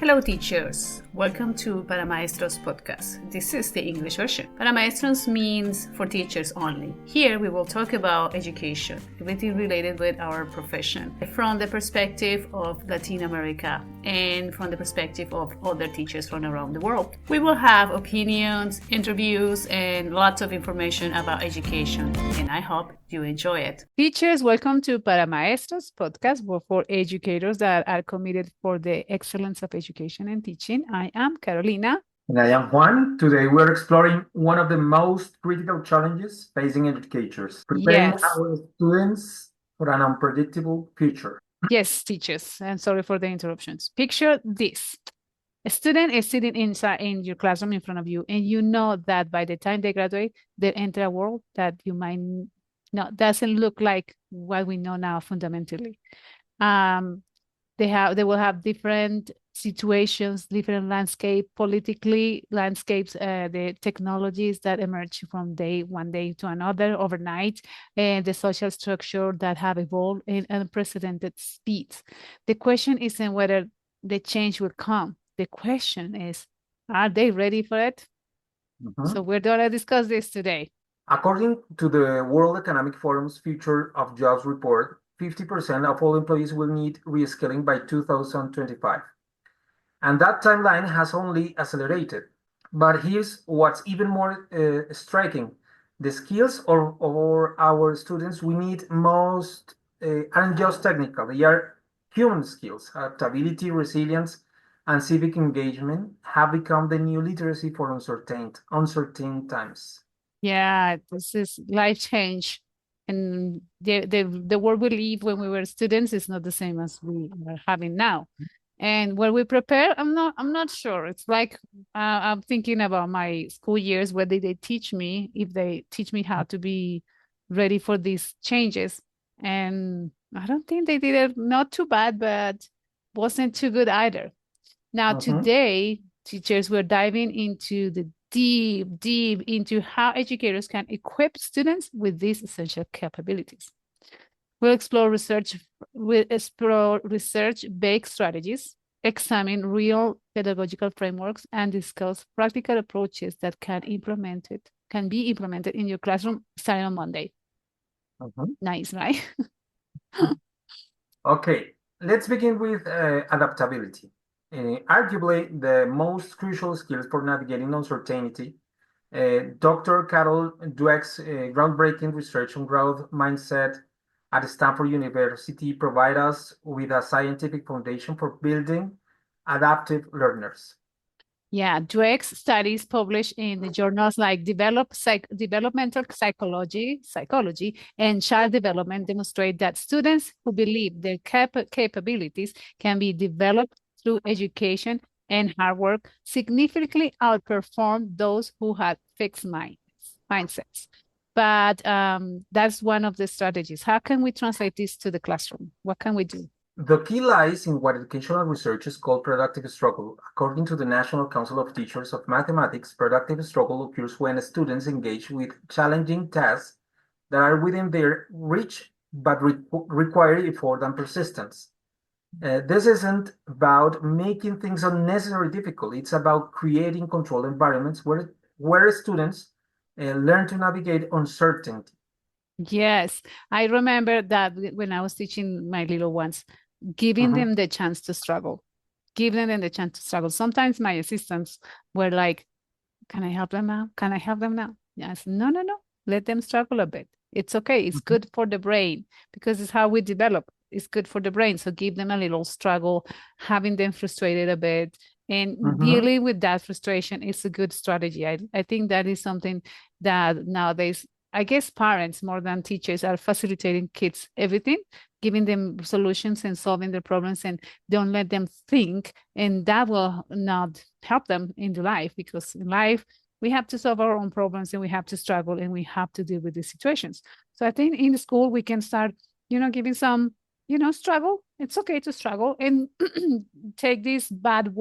Hello teachers, welcome to Para Maestros podcast. This is the English version. Para Maestros means for teachers only. Here we will talk about education, everything related with our profession, from the perspective of Latin America and from the perspective of other teachers from around the world. We will have opinions, interviews, and lots of information about education, and I hope you enjoy it. Teachers, welcome to Para Maestros podcast for educators that are committed for the excellence of education and teaching. I am Carolina. And I am Juan. Today we're exploring one of the most critical challenges facing educators, preparing our students for an unpredictable future. Yes, teachers, and sorry for the interruptions. Picture this. A student is sitting inside in your classroom in front of you, and you know that by the time they graduate, they enter a world that you might not doesn't look like what we know now fundamentally. They will have different situations, different landscapes, the technologies that emerge from one day to another overnight, and the social structure that have evolved in unprecedented speeds. The question isn't whether the change will come. The question is, are they ready for it? So we're going to discuss this today. According to the World Economic Forum's Future of Jobs report, 50% of all employees will need reskilling by 2025. And that timeline has only accelerated. But here's what's even more striking. The skills of our students we need most aren't just technical. They are human skills. Adaptability, resilience, and civic engagement have become the new literacy for uncertain times. Yeah, this is life change. And the world we live when we were students is not the same as we are having now. And when we prepare, I'm not sure. It's like I'm thinking about my school years. Where did they teach me? If they teach me how to be ready for these changes, and I don't think they did it. Not too bad, but wasn't too good either. Now today, teachers, we're diving into the deep into how educators can equip students with these essential capabilities. We'll explore research-based strategies, examine real pedagogical frameworks, and discuss practical approaches that can be implemented in your classroom starting on Monday. Nice, right? Okay, let's begin with adaptability. Arguably the most crucial skills for navigating uncertainty. Dr. Carol Dweck's groundbreaking research on growth mindset at Stanford University provide us with a scientific foundation for building adaptive learners. Yeah, Dweck's studies published in the journals like Developmental Psychology, and Child Development demonstrate that students who believe their capabilities can be developed through education and hard work significantly outperform those who had fixed mindsets. But that's one of the strategies. How can we translate this to the classroom? What can we do? The key lies in what educational research is called productive struggle. According to the National Council of Teachers of Mathematics, productive struggle occurs when students engage with challenging tasks that are within their reach but require effort and persistence. This isn't about making things unnecessarily difficult. It's about creating controlled environments where students learn to navigate uncertainty. Yes, I remember that when I was teaching my little ones, giving them the chance to struggle, Sometimes my assistants were like, can I help them now? Can I help them now? Yes, no. Let them struggle a bit. It's okay. It's good for the brain because it's how we develop. It's good for the brain. So give them a little struggle, having them frustrated a bit, and dealing with that frustration is a good strategy. I think that is something that nowadays, I guess parents more than teachers are facilitating kids everything, giving them solutions and solving their problems, and don't let them think, and that will not help them in the life, because in life we have to solve our own problems and we have to struggle and we have to deal with these situations. So I think in the school we can start, giving some, struggle. It's okay to struggle and take this bad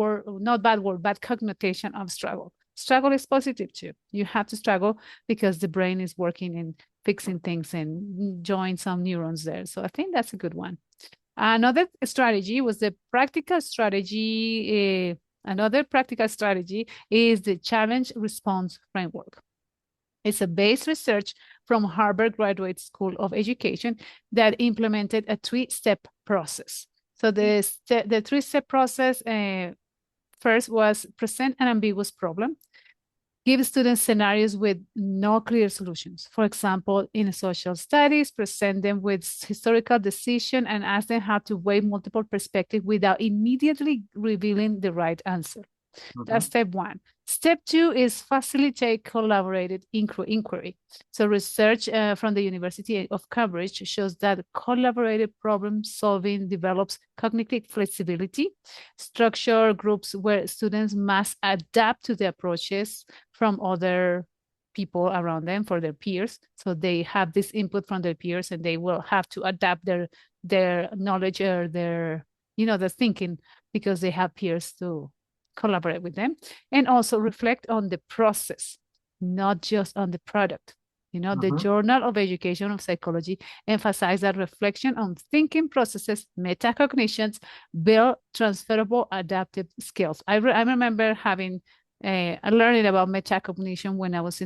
connotation of struggle. Struggle is positive too. You have to struggle because the brain is working and fixing things and join some neurons there. So I think that's a good one. Another strategy was the practical strategy. Another practical strategy is the challenge response framework. It's a base research from Harvard Graduate School of Education that implemented a three-step process. So the three-step process first was present an ambiguous problem, give students scenarios with no clear solutions. For example, in social studies, present them with historical decision and ask them how to weigh multiple perspectives without immediately revealing the right answer. That's step one. Step two is facilitate collaborated inquiry. So research from the University of Cambridge shows that collaborative problem solving develops cognitive flexibility, structure groups where students must adapt to the approaches from other people around them, for their peers. So they have this input from their peers and they will have to adapt their knowledge or their, the thinking, because they have peers to collaborate with them, and also reflect on the process, not just on the product. The Journal of Education of Psychology emphasized that reflection on thinking processes, metacognitions, build transferable adaptive skills. I remember having learning about metacognition when I was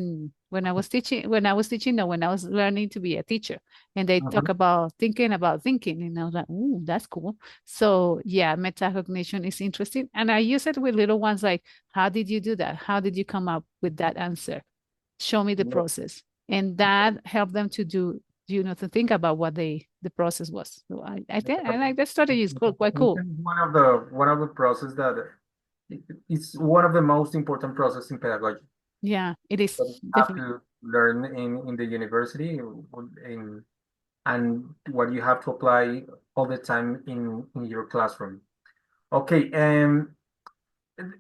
learning to be a teacher, and they talk about thinking, and I was like, "Ooh, that's cool." So yeah, metacognition is interesting, and I use it with little ones, like, how did you do that? How did you come up with that answer? Show me the process, and that helped them to do, to think about what the process was. So I think I like that strategy. Is cool, quite cool. One of the process that it's one of the most important process in pedagogy. Yeah, it is That you have definitely. to learn in the university, and what you have to apply all the time in your classroom. Okay,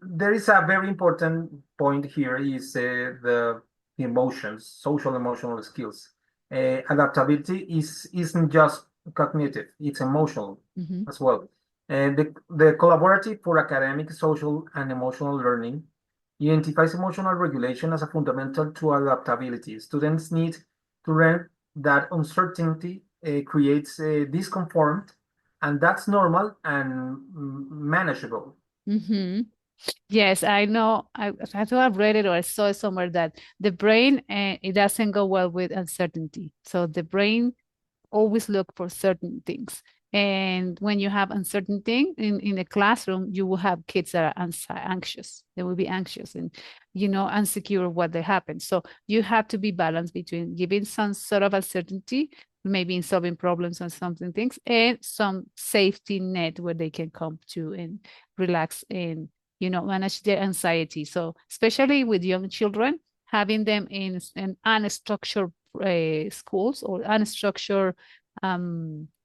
there is a very important point here is the emotions, social emotional skills. Adaptability isn't just cognitive, it's emotional as well. The collaborative for academic, social, and emotional learning identifies emotional regulation as a fundamental to adaptability. Students need to learn that uncertainty creates discomfort, and that's normal and manageable. Yes, I know. I thought I've read it or I saw it somewhere that the brain, it doesn't go well with uncertainty. So the brain always look for certain things. And when you have uncertainty in a classroom, you will have kids that are anxious. They will be anxious and, insecure what they happen. So you have to be balanced between giving some sort of uncertainty, maybe in solving problems and something things, and some safety net where they can come to and relax and, manage their anxiety. So especially with young children, having them in an unstructured schools or unstructured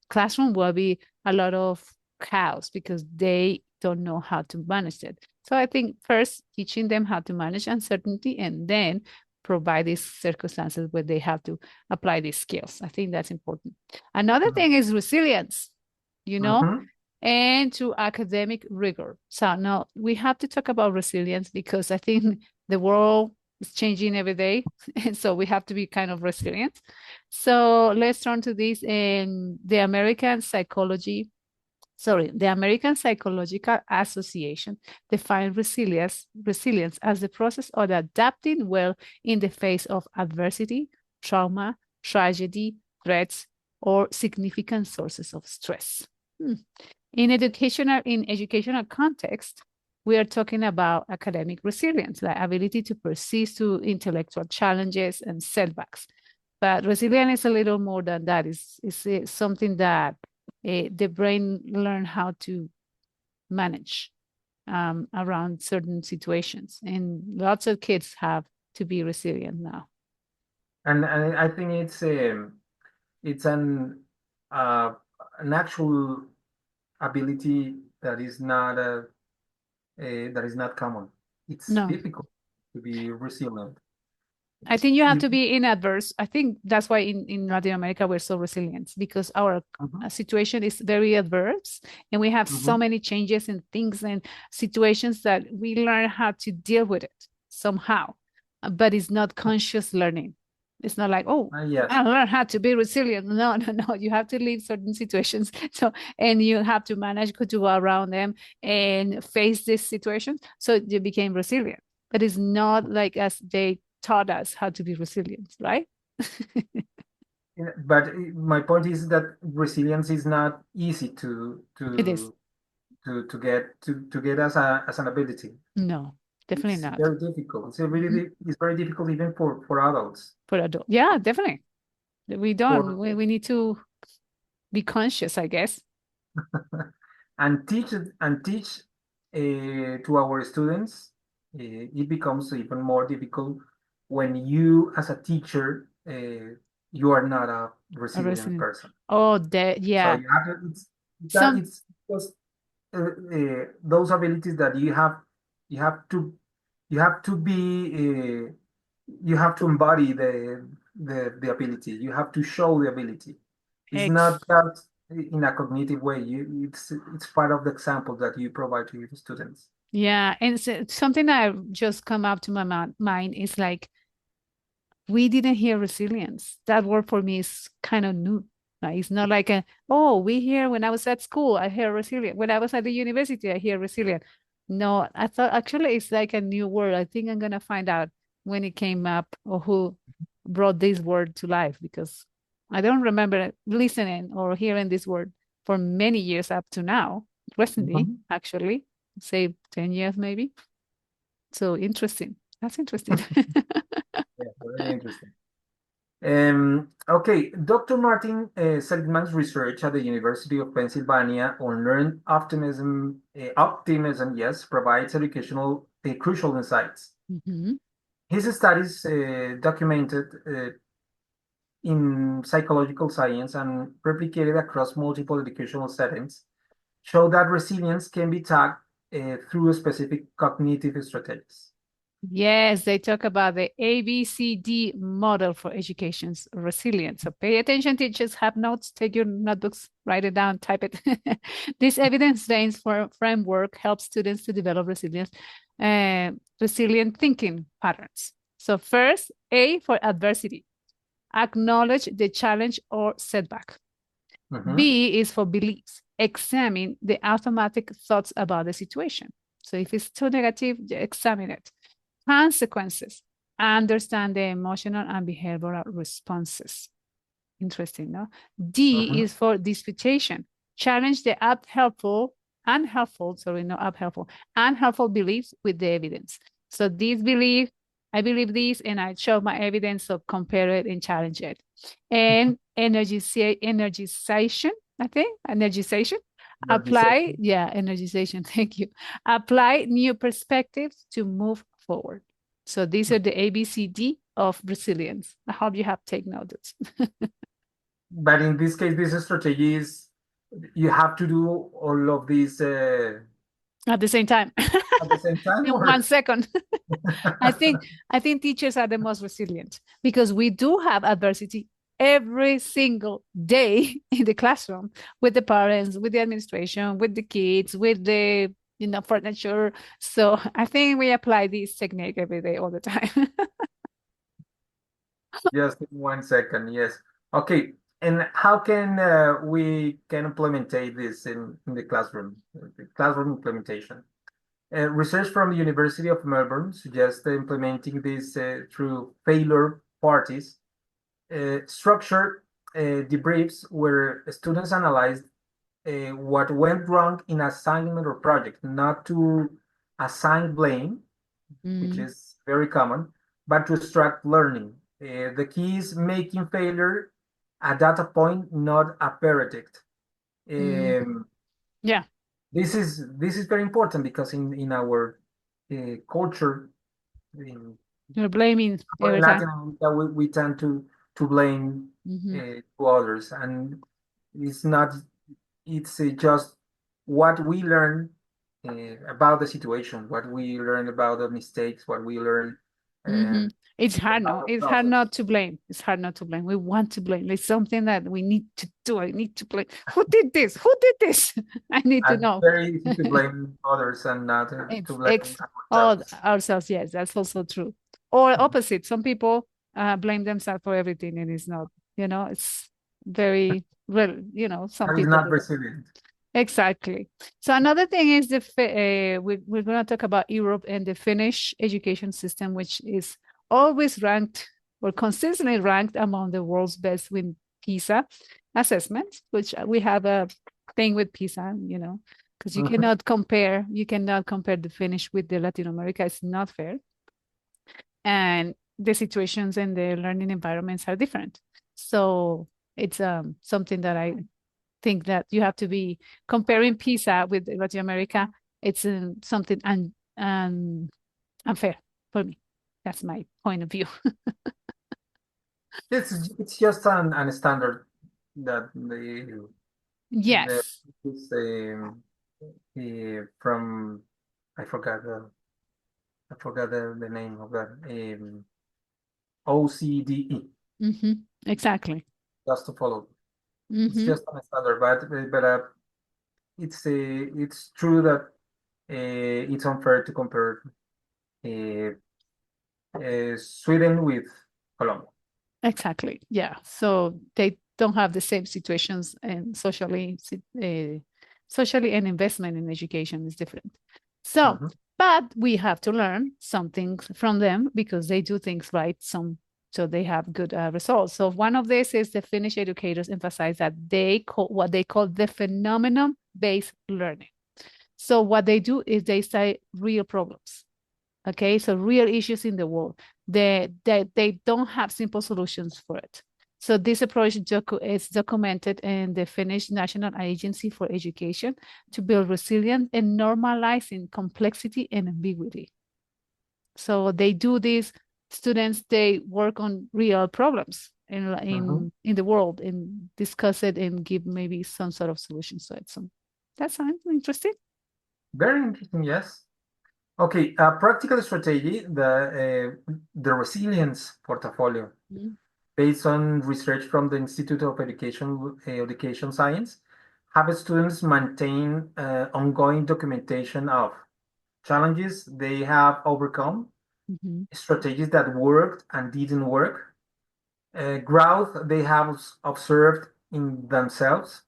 classroom will be a lot of chaos because they don't know how to manage it. So I think first teaching them how to manage uncertainty and then provide these circumstances where they have to apply these skills. I think that's important. Another thing is resilience, and to academic rigor. So now we have to talk about resilience because I think the world is changing every day. And so we have to be kind of resilient. So let's turn to this. And the American Psychological Association defines resilience as the process of adapting well in the face of adversity, trauma, tragedy, threats, or significant sources of stress. In educational context, we are talking about academic resilience, the ability to persist through intellectual challenges and setbacks. But resilience is a little more than that. It's something that the brain learn how to manage around certain situations. And lots of kids have to be resilient now. And I think it's an actual ability that is not common. It's No, difficult to be resilient. I think you have to be in adverse. I think that's why in Latin America we're so resilient because our situation is very adverse and we have so many changes and things and situations that we learn how to deal with it somehow, but it's not conscious learning. It's not like, oh, Yes. I learned how to be resilient. No, no, no. You have to leave certain situations. So, and you have to manage to go around them and face these situations. So you became resilient. But it's not like as they taught us how to be resilient, right? But my point is that resilience is not easy It is. to get as a as an ability. No, definitely It's not. very difficult. Mhm. It's very difficult even for adults. For adult. Yeah, definitely. We don't. For We need to be conscious, I guess. and teach to our students, it becomes even more difficult when you, as a teacher, you are not a A resilient resilient. person. Oh, So yeah. you have to, Some it's just those abilities that you have to you have to be you have to embody the ability. You have to show the ability. It's not ex just in a cognitive way. It's part of the example that you provide to your students. Yeah, and something that just come up to my mind is like we didn't hear resilience. That word for me is kind of new. Like, it's not like a, oh, we hear when I was at school, I hear resilient. When I was at the university, I hear resilient. No, I thought actually it's like a new word. I think I'm gonna find out when it came up or who brought this word to life because I don't remember listening or hearing this word for many years up to now, recently, Mhm. actually, say 10 years maybe. So interesting. That's interesting. Yeah, very interesting. Okay, Dr. Martin Seligman's research at the University of Pennsylvania on learned optimism, yes, provides educational crucial insights. Mhm. His studies documented in psychological science and replicated across multiple educational settings show that resilience can be taught through specific cognitive strategies. Yes, they talk about the ABCD model for education's resilience. So pay attention, teachers, have notes, take your notebooks, write it down, type it. This evidence-based framework helps students to develop resilient thinking patterns. So first, A for adversity. Acknowledge the challenge or setback. Mhm, B is for beliefs. Examine the automatic thoughts about the situation. So if it's too negative, examine it. Consequences. Understand the emotional and behavioral responses. Interesting, no? D mhm, is for disputation. Challenge the unhelpful, sorry, not unhelpful, unhelpful beliefs with the evidence. So this belief, I believe this, and I show my evidence, so compare it and challenge it. And energization, I think, energization. Apply, Organization. yeah, energization, thank you. Apply new perspectives to move forward. So these are the ABCD of resilience. I hope you have taken notes. But in this case, this strategy is you have to do all of these At the same time. at the same time, In one or second. I think I think teachers are the most resilient because we do have adversity every single day in the classroom with the parents, with the administration, with the kids, with the furniture. So I think we apply this technique every day all the time. just in 1 second, yes. Okay, and how can we can implement this in the classroom implementation? Research from the University of Melbourne suggests implementing this through failure parties, structured debriefs where students analyze what went wrong in assignment or project, not to assign blame, which Mm, is very common, but to extract learning. The key is making failure a data point, not a verdict. mm, Um, yeah, this is very important because in our culture in you're blaming in every time. Latin America, we tend to blame Hmm. to others, and it's not. It's just what we learn about the situation, what we learn about the mistakes, what we learn Hmm. uh, It's hard, no? about the It's hard process. not to blame. It's hard not to blame. We want to blame. It's something that we need to do. I need to blame. Who did this? Who did this? I need to And it's know. very easy to blame others and not to It's blame all ourselves. ourselves. Yes, that's also true. Or Mhm. opposite. Some people. blame themselves for everything, and it's not, it's very well, some That is people not do that. resilient. Exactly. So another thing is we're going to talk about Europe and the Finnish education system, which is always ranked or consistently ranked among the world's best with PISA assessments, which we have a thing with PISA, because you Mhm. cannot compare the Finnish with the Latin America. It's not fair. And the situations and the learning environments are different. So it's something that I think that you have to be comparing PISA with Latin America. It's something unfair for me. That's my point of view. It's just an standard that the Yes. it's from I forgot the name of that OCDE, Hmm. Exactly. just to follow. It's Hmm. just a standard, but it's true that it's unfair to compare uh, Sweden with Colombia. Exactly. Yeah. So they don't have the same situations, and socially and investment in education is different. So, Mhm. but we have to learn some things from them because they do things right. So they have good results. So one of this is the Finnish educators emphasize that they call what they call the phenomenon-based learning. So what they do is they say real problems. Okay, so real issues in the world. They don't have simple solutions for it. So this approach is documented in the Finnish National Agency for Education to build resilience and normalizing complexity and ambiguity. So they do this. Students, they work on real problems in Mhm. in the world and discuss it and give maybe some sort of solution. So that sounds interesting. Very interesting, yes. Okay, a practical strategy, the resilience portfolio, Mhm. based on research from the Institute of Education Science, have students maintain ongoing documentation of challenges they have overcome, Mhm. strategies that worked and didn't work, growth they have observed in themselves,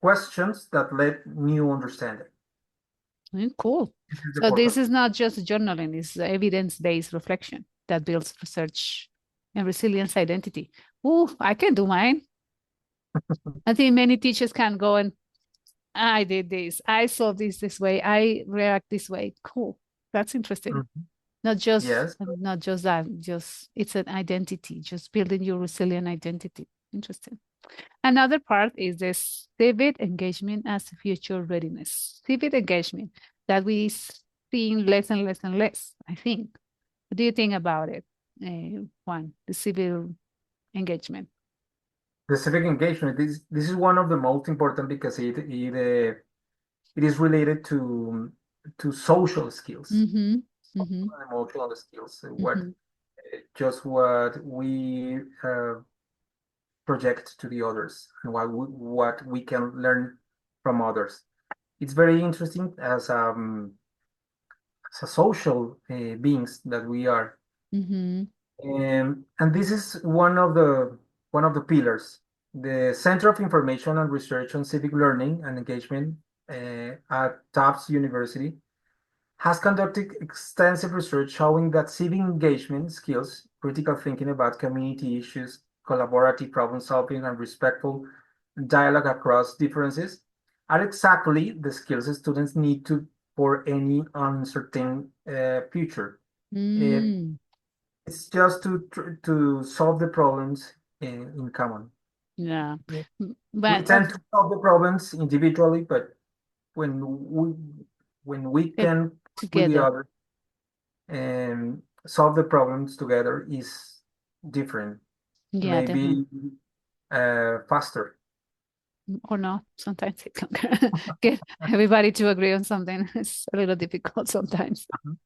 questions that led new understanding. Cool. This is the So this portfolio. is not just journaling, it's evidence-based reflection that builds research and resilience identity. Oh, I can do mine. I think many teachers can go and I did this, I saw this way, I react this way. Cool. That's interesting. Mhm. Yes. Not just that, just it's an identity, just building your resilient identity. Interesting. Another part is the civic engagement as future readiness. Civic engagement that we seeing less and less and less, I think. What do you think about it, Juan, the civil engagement? The civic engagement, this is one of the most important because it is related to social skills, Mm-hmm. Mm-hmm. emotional skills, Mm-hmm. what we project to the others and what we can learn from others. It's very interesting as a social beings that we are. Mm-hmm. And this is one of the pillars. The Center of Information and Research on Civic Learning and Engagement at Tufts University has conducted extensive research showing that civic engagement skills, critical thinking about community issues, collaborative problem solving, and respectful dialogue across differences are exactly the skills students need to for any uncertain future. Uh, Mm, it's just to solve the problems in common. yeah. We But tend to solve the problems individually, but when we when we get can with the together. other and solve the problems together is different, Yeah, definitely. maybe faster. Or not. Sometimes it can get everybody to agree on something. It's a little difficult sometimes. Mhm.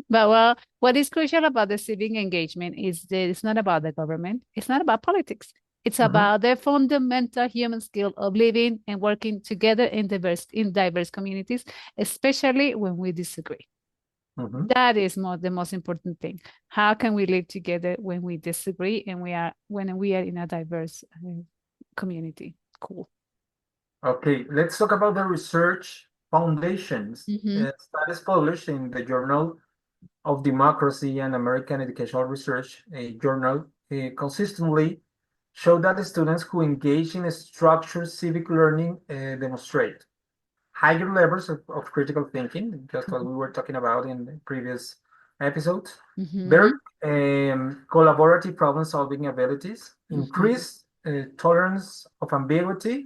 But well, what is crucial about the civic engagement is that it's not about the government, it's not about politics. It's Mhm. about the fundamental human skill of living and working together in diverse communities, especially when we disagree. That is the most important thing. How can we live together when we disagree and when we are in a diverse community? Cool. Okay, let's talk about the research foundations. Mm-hmm. Studies published in the Journal of Democracy and American Educational Research, a journal, consistently show that the students who engage in structured civic learning demonstrate higher levels of critical thinking, just what we were talking about in the previous episodes, Mm-hmm. better collaborative problem-solving abilities, Mm-hmm. increased tolerance of ambiguity,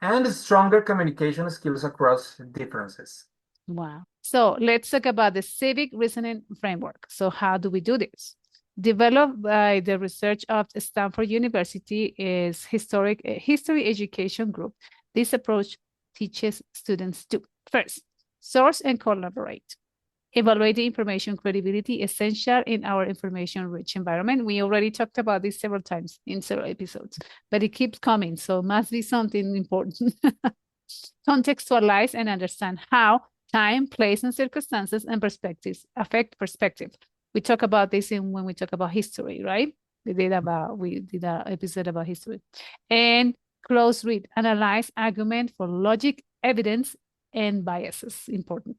and stronger communication skills across differences. Wow. So let's talk about the civic reasoning framework. So how do we do this? Developed by the research of Stanford University is history education group. This approach teaches students to first source and collaborate. Evaluate the information credibility essential in our information-rich environment. We already talked about this several times in several episodes, but it keeps coming, so must be something important. Contextualize and understand how time, place, and circumstances and perspectives affect perspective. We talk about this when we talk about history, right? We did an episode about history. And close read, analyze argument for logic, evidence, and biases. Important.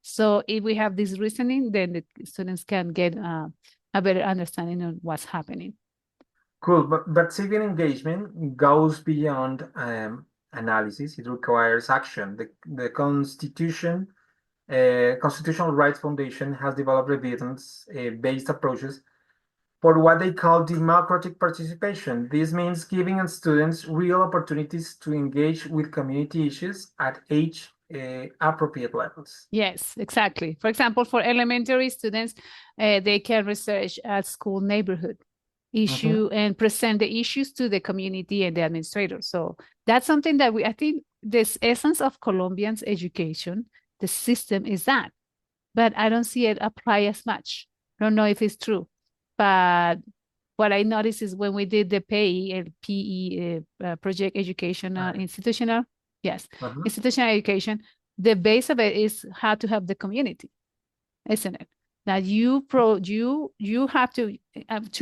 So if we have this reasoning, then the students can get a better understanding of what's happening. Cool, but civic engagement goes beyond analysis. It requires action. The Constitutional Rights Foundation has developed evidence-based approaches for what they call democratic participation. This means giving students real opportunities to engage with community issues at age appropriate levels. Yes, exactly. For example, for elementary students, they can research at school neighborhood issue and present the issues to the community and the administrator. So that's something that I think this essence of Colombians education, the system is that, but I don't see it apply as much. I don't know if it's true, but what I noticed is when we did the PE project educational institutional, yes, institutional education, the base of it is how to help the community, isn't it? That you have to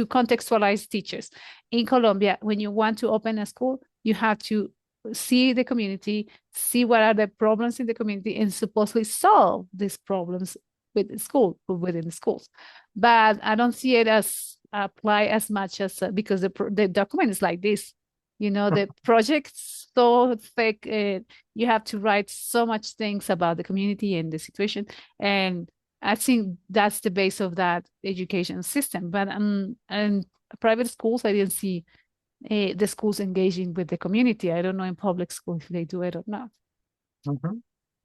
contextualize teachers in Colombia. When you want to open a school, you have to see the community, see what are the problems in the community, and supposedly solve these problems within the schools. But I don't see it as apply as much as because the document is like this. The project's so thick. You have to write so much things about the community and the situation, and I think that's the base of that education system. But in private schools, I didn't see the schools engaging with the community. I don't know in public school if they do it or not.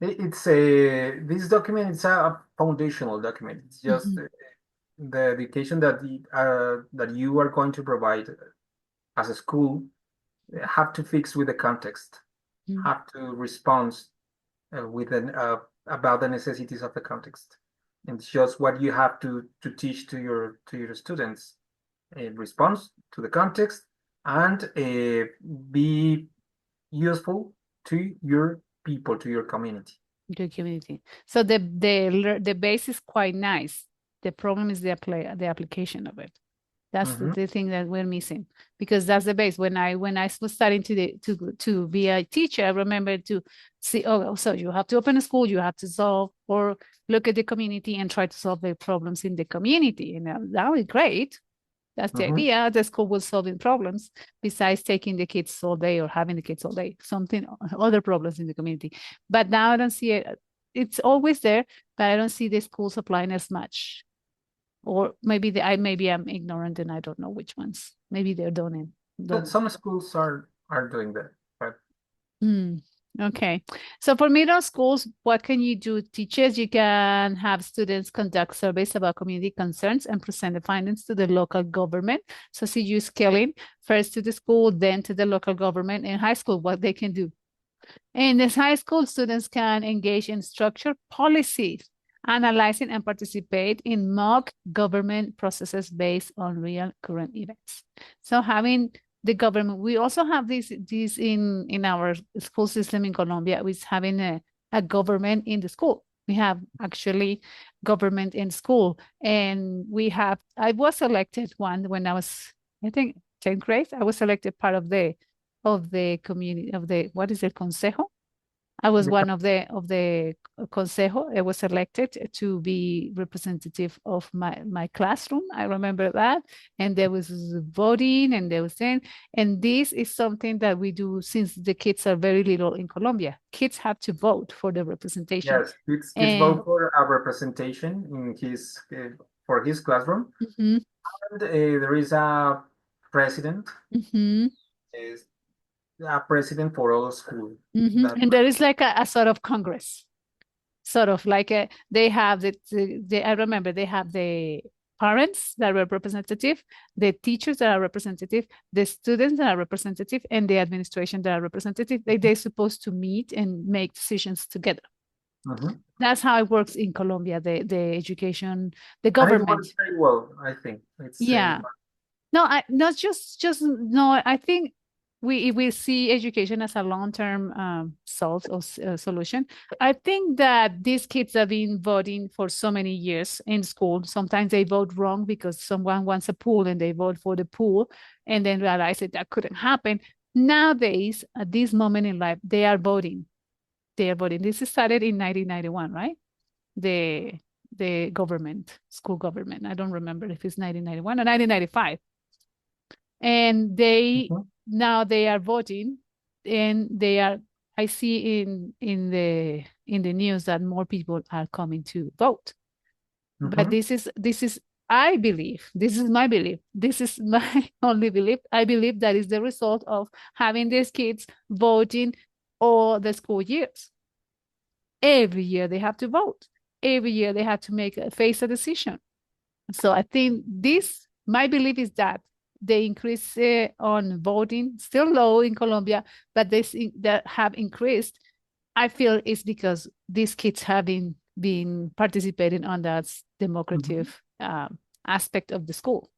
It's a this document is a foundational document. It's just the education that you are going to provide as a school have to fix with the context, have to respond with about the necessities of the context. And it's just what you have to teach to your students in response to the context and be useful to your people, to your community. Your community. So the base is quite nice. The problem is the application of it. That's the thing that we're missing, because that's the base. When I was starting to be a teacher, I remember to see, oh, so you have to open a school, you have to solve or look at the community and try to solve the problems in the community. And that was great. That's the idea. The school was solving problems besides taking the kids all day or having the kids all day, something other problems in the community. But now I don't see it. It's always there, but I don't see the schools applying as much. Or maybe I'm ignorant and I don't know which ones. Maybe they're doing it. Some schools are doing that, but okay. So for middle schools, what can you do? Teachers, you can have students conduct surveys about community concerns and present the findings to the local government. So see you scaling first to the school, then to the local government. In high school, what they can do. In this high school, students can engage in structured policies, analyzing and participate in mock government processes based on real current events. So having the government, we also have this in our school system in Colombia, with having a government in the school. We have actually government in school. And I was elected one when I was, I think, 10th grade. I was elected part of the community, of the, what is it, consejo? I was Yeah. one of the consejo. I was elected to be representative of my classroom. I remember that, and there was voting, and there was saying, and this is something that we do since the kids are very little in Colombia. Kids have to vote for the representation, Yes, kids and vote for a representation in his for his classroom, mhm, and there is a president, mhm, is a president for all school. mhm. That And there is like a sort of congress, sort of like they have I remember they have the parents that are representative, the teachers that are representative, the students that are representative, and the administration that are representative. They're supposed to meet and make decisions together. Mhm. That's how it works in Colombia, the education, the And it works government. very well, I think. It's Yeah. No, I not just no. I think we see education as a long-term solution. I think that these kids have been voting for so many years in school. Sometimes they vote wrong because someone wants a pool and they vote for the pool, and then realize that couldn't happen. Nowadays, at this moment in life, they are voting. They are voting. This started in 1991, right? The the government, school government. I don't remember if it's 1991 or 1995, and they Mhm. now they are voting, and they are, I see in the news that more people are coming to vote. But Mhm. this is I believe, this is my belief, this is my only belief. I believe that is the result of having these kids voting all the school years. Every year they have to vote, every year they have to face a decision. So I think this, my belief is that the increase on voting, still low in Colombia, but that have increased, I feel is because these kids have been participating on that democratic Mhm. aspect of the school.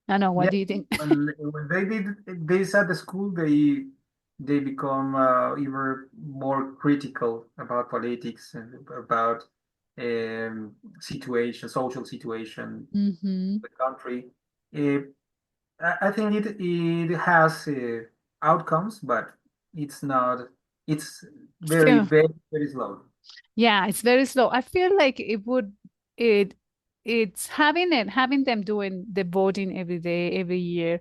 I know. What Yeah, do you think? when they did this at the school, they become even more critical about politics and about social situation, Hmm. the country. Uh, I think it has outcomes, but it's not. It's very, Still, very, very slow. yeah, it's very slow. I feel like it it's having them doing the voting every day, every year,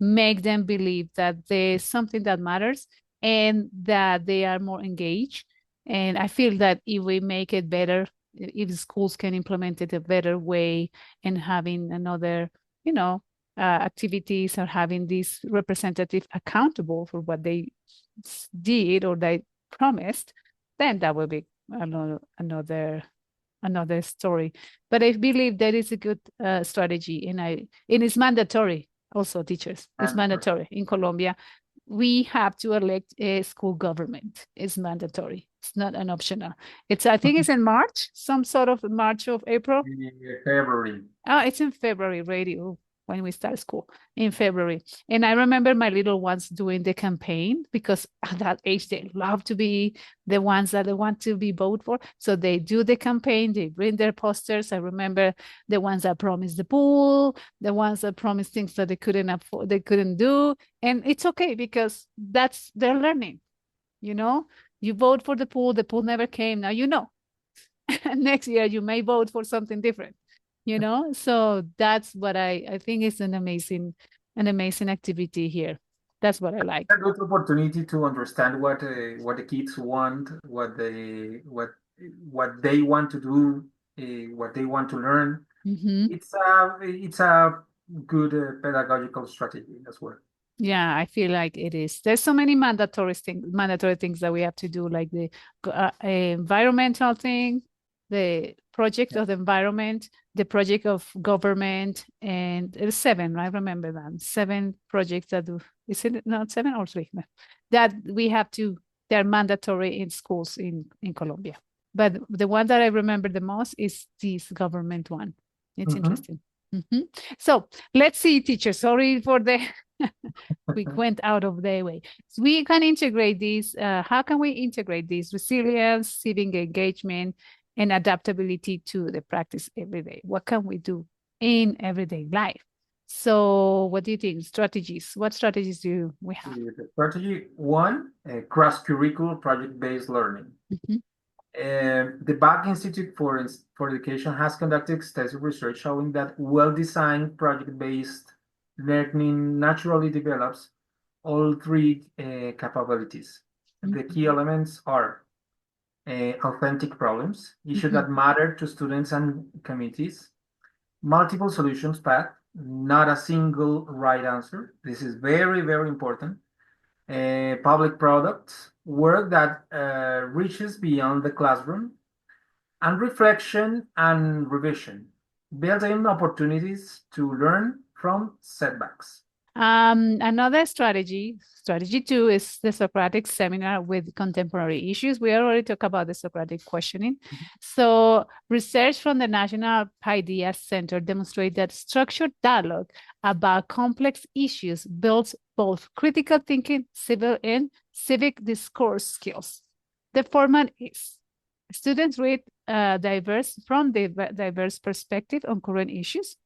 make them believe that there's something that matters and that they are more engaged. And I feel that if we make it better, if schools can implement it a better way, and having another, you know, activities, or having these representative accountable for what they did or they promised, then that will be another story. But I believe that is a good strategy, and it's mandatory. Also, teachers, it's And mandatory in Colombia. We have to elect a school government. It's mandatory. It's not an optional. It's, I think it's in March, some sort of March of April. February. Oh, it's in February, radio, when we start school in February. And I remember my little ones doing the campaign, because at that age they love to be the ones that they want to be voted for. So they do the campaign, they bring their posters. I remember the ones that promised the pool, the ones that promised things that they couldn't afford, they couldn't do. And it's okay, because that's their learning, you know. You vote for the pool never came. Now you know. Next year you may vote for something different, you know. So that's what I think is an amazing activity here. That's what I like. A good opportunity to understand what the kids want, what they want to do, what they want to learn. Hmm. It's a good pedagogical strategy as well. Yeah, I feel like it is. There's so many mandatory things that we have to do, like the environmental thing, the project Yeah. of the environment, the project of government, and there's seven. I remember that seven projects that do. Is it not seven or three? No. That we have to. They're mandatory in schools in Colombia. But the one that I remember the most is this government one. It's Mhm. interesting. Hmm. So let's see, teacher. Sorry for the we went out of their way. So we can integrate these. How can we integrate these resilience, civic engagement, and adaptability to the practice every day. What can we do in everyday life? So what do you think? Strategies. What strategies do we have? Strategy one, cross-curricular project-based learning. Mhm. The Bach Institute for Education has conducted extensive research showing that well-designed project-based learning naturally develops all three capabilities. The key elements are authentic problems, issues that matter to students and communities, multiple solutions path, not a single right answer. This is very, very important. Public products, work that reaches beyond the classroom, and reflection and revision, building opportunities to learn from setbacks. Another strategy two, is the Socratic seminar with contemporary issues. We already talked about the Socratic questioning. So research from the National Ideas Center demonstrate that structured dialogue about complex issues builds both critical thinking, civil and civic discourse skills. The format is students read diverse perspective on current issues.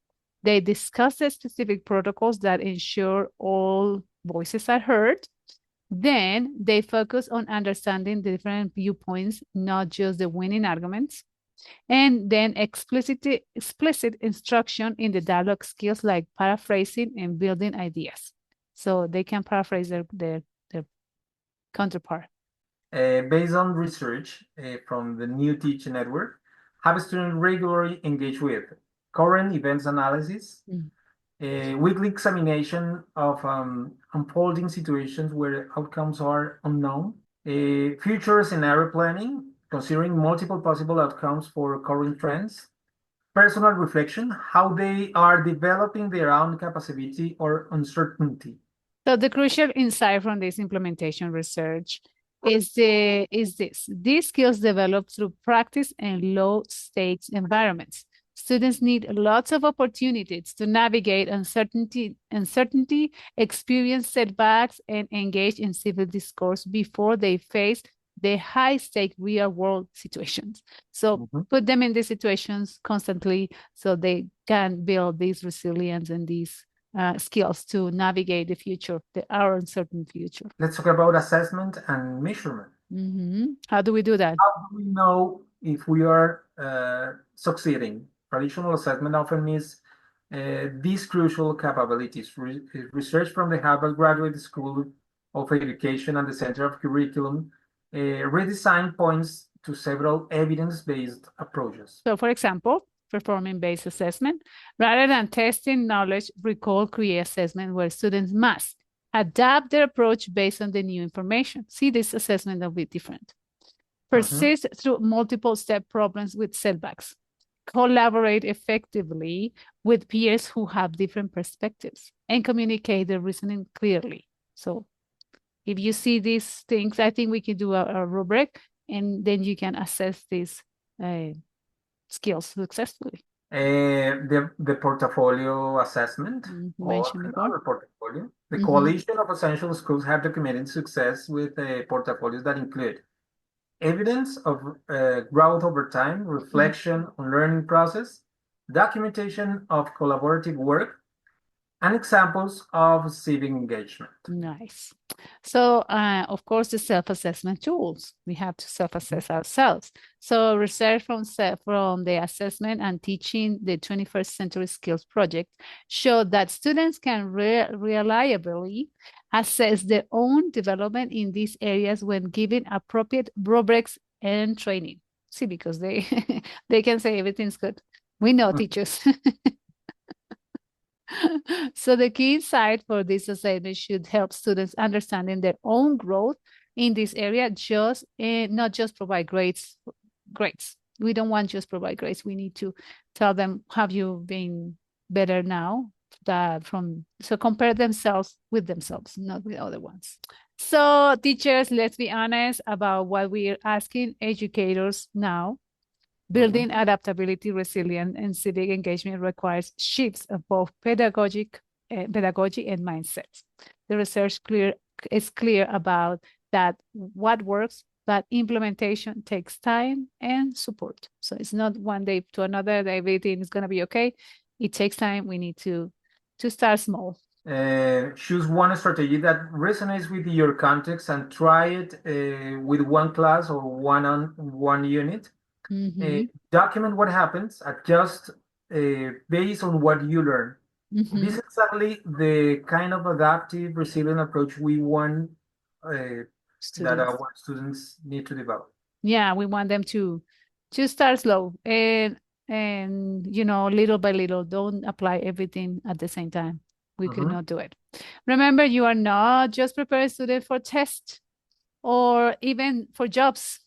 They discuss the specific protocols that ensure all voices are heard. Then they focus on understanding the different viewpoints, not just the winning arguments. And then explicit instruction in the dialogue skills like paraphrasing and building ideas. So they can paraphrase their counterpart. Based on research from the New Teaching Network, have students regularly engage with current events analysis, weekly examination of unfolding situations where outcomes are unknown, future scenario planning, considering multiple possible outcomes for current trends, personal reflection, how they are developing their own capacity or uncertainty. So the crucial insight from this implementation research is this. These skills developed through practice and low stakes environments. Students need lots of opportunities to navigate uncertainty, experience setbacks, and engage in civil discourse before they face the high-stake real-world situations. So put them in these situations constantly so they can build this resilience and these skills to navigate the future, our uncertain future. Let's talk about assessment and measurement. How do we do that? How do we know if we are succeeding? Traditional assessment often misses these crucial capabilities. Research from the Harvard Graduate School of Education and the Center of Curriculum redesign points to several evidence-based approaches. So, for example, performance-based assessment, rather than testing knowledge, recall, create assessment where students must adapt their approach based on the new information. See, this assessment will be different. Persist through multiple step problems with setbacks. Collaborate effectively with peers who have different perspectives and communicate the reasoning clearly. So if you see these things, I think we can do a rubric and then you can assess these skills successfully. The portfolio assessment, or another portfolio. The Coalition of Essential Schools have documented success with portfolios that include evidence of growth over time, reflection on learning process, documentation of collaborative work, and examples of civic engagement. Nice. So, of course, the self-assessment tools. We have to self-assess ourselves. So, research from the Assessment and Teaching the 21st Century Skills Project showed that students can reliably assess their own development in these areas when given appropriate rubrics and training. See, because they they can say everything's good. We know teachers. So the key insight for this assessment should help students understanding their own growth in this area, not just provide grades. We don't want just provide grades. We need to tell them, have you been better now? So compare themselves with themselves, not with other ones. So teachers, let's be honest about what we're asking educators now. Building adaptability, resilience, and civic engagement requires shifts of both pedagogy and mindsets. The research is clear about that what works but implementation takes time and support. So it's not one day to another that everything is going to be okay. It takes time. We need to start small. Choose one strategy that resonates with your context and try it with one class or one unit. Document what happens, adjust based on what you learn. This is exactly the kind of adaptive, resilient approach we want that our students need to develop. Yeah, we want them to start slow and little by little. Don't apply everything at the same time. We could not do it. Remember, you are not just preparing students for tests or even for jobs.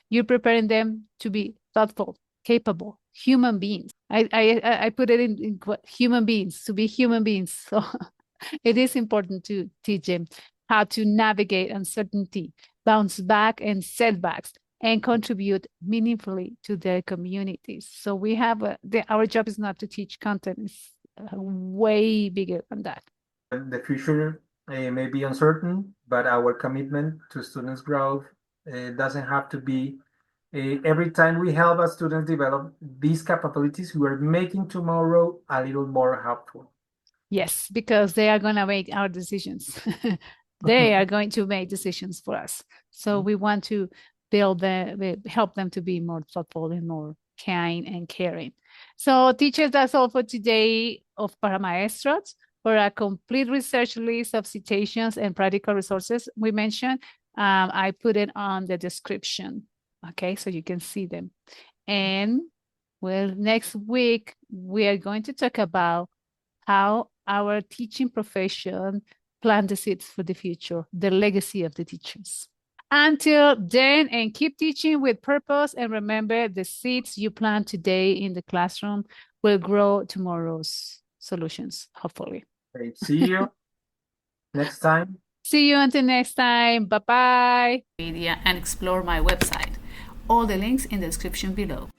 You're preparing them to be thoughtful, capable human beings. I put it in human beings, to be human beings. So it is important to teach them how to navigate uncertainty, bounce back and setbacks, and contribute meaningfully to their communities. So we have our job is not to teach content; it's way bigger than that. The future may be uncertain, but our commitment to students' growth doesn't have to be. Every time we help our students develop these capabilities, we are making tomorrow a little more helpful. Yes, because they are going to make our decisions. They are going to make decisions for us. So we want to help them to be more thoughtful and more kind and caring. So teachers, that's all for today of Para Maestros. For a complete research list of citations and practical resources we mentioned, I put it on the description. Okay, so you can see them. And well, next week, we are going to talk about how our teaching profession plant the seeds for the future, the legacy of the teachers. Until then, and keep teaching with purpose, and remember, the seeds you plant today in the classroom will grow tomorrow's solutions, hopefully. Okay, see you next time. See you until next time. Bye-bye. Media and explore my website. All the links in the description below.